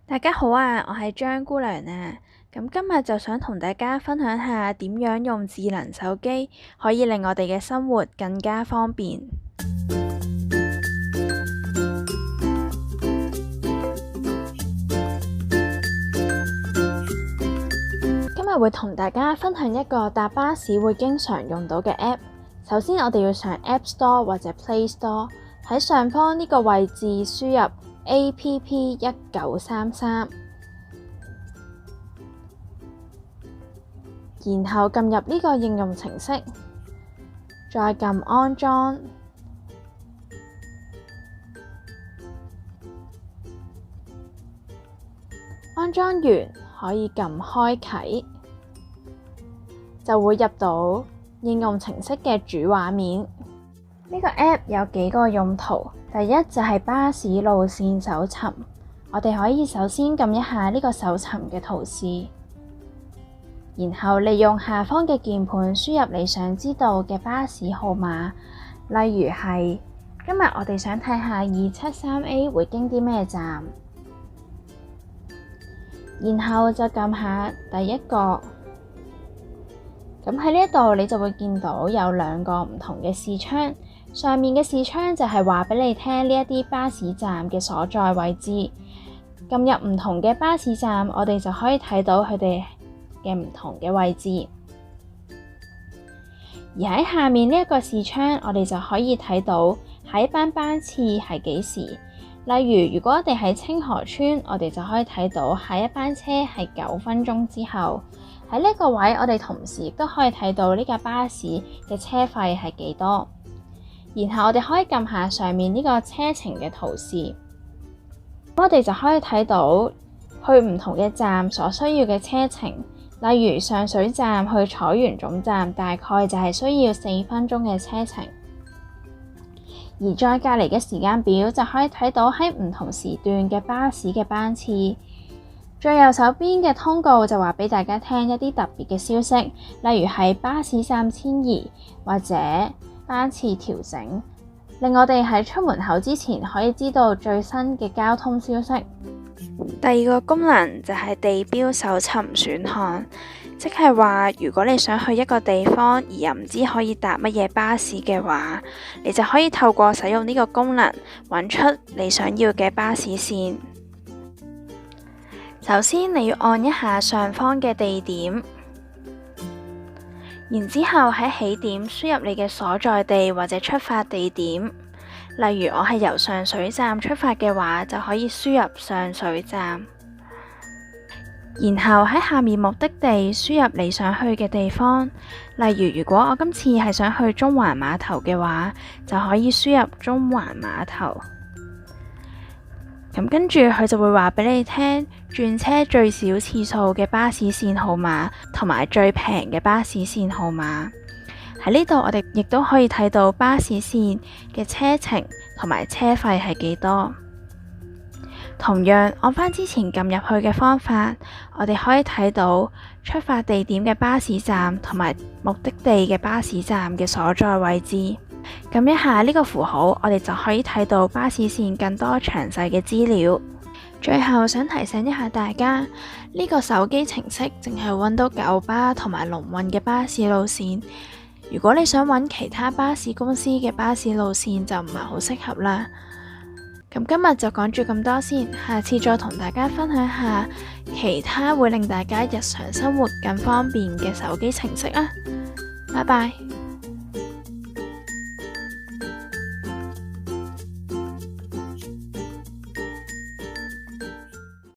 大家好啊，我係張姑娘啊。咁今日就想同大家分享下點樣用智能手機可以令我哋嘅生活更加方便。今日會同大家分享一個搭巴士會經常用到嘅 App。首先我哋要上 App Store 或者 Play Store， 喺上方呢個位置輸入 APP1933，然後撳入呢個應用程式，再撳安裝。安裝完可以撳開啟，就會入到應用程式嘅主畫面。呢個 App 有幾個用途，第一就係巴士路線搜尋，我哋可以首先撳一下呢個搜尋嘅圖示，然後利用下方嘅鍵盤輸入你想知道嘅巴士號碼，例如係今日我哋想睇下273A 會經啲咩站，然後就撳下第一個。咁喺呢一度你就會見到有兩個唔同嘅視窗，上面嘅視窗就係話俾你聽呢一啲巴士站嘅所在位置。撳入唔同嘅巴士站，我哋就可以睇到佢哋嘅唔同嘅位置。而喺下面呢一個視窗，我哋就可以睇到下一班班次係幾時。例如，如果我哋喺清河村，我哋就可以睇到下一班車係9分鐘之後。喺呢個位，我哋同時亦都可以睇到呢架巴士嘅車費係幾多。然後我哋可以撳下上面呢個車程嘅圖示，我哋就可以睇到去唔同嘅站所需要嘅車程。例如上水站去彩園總站大概就係需要4分鐘嘅車程。而再隔離嘅時間表就可以睇到喺唔同時段嘅巴士嘅班次。最右手邊嘅通告就話俾大家聽一啲特別嘅消息，例如係巴士站遷移或者班次調整，令我哋喺出門口之前可以知道最新嘅交通消息。第二個功能就係地標搜尋選項，即係話如果你想去一個地方而又唔知可以搭乜嘢巴士嘅話，你就可以透過使用呢個功能揾出你想要嘅巴士線。首先你要按一下上方嘅地點，然之後喺起點輸入你嘅所在地或者出發地點。例如我係由上水站出發嘅話，就可以輸入上水站。然後喺下面目的地輸入你想去嘅地方。例如果我今次係想去中環碼頭嘅話，就可以輸入中環碼頭。咁跟住佢就會話俾你聽轉車最少次數嘅巴士線號碼同埋最平嘅巴士線號碼。喺呢度我哋亦都可以睇到巴士線嘅車程同埋車費係幾多。同樣按翻之前撳入去嘅方法，我哋可以睇到出發地點嘅巴士站同埋目的地嘅巴士站嘅所在位置。撳一下呢個符號，我哋就可以睇到巴士線更多詳細嘅資料。最後想提醒一下大家，呢個手機程式淨係揾到九巴同埋龍運嘅巴士路線。如果你想揾其他巴士公司嘅巴士路線，就唔係好適合啦。咁今日就講住咁多先，下次再同大家分享下其他會令大家日常生活更方便嘅手機程式啊！拜拜。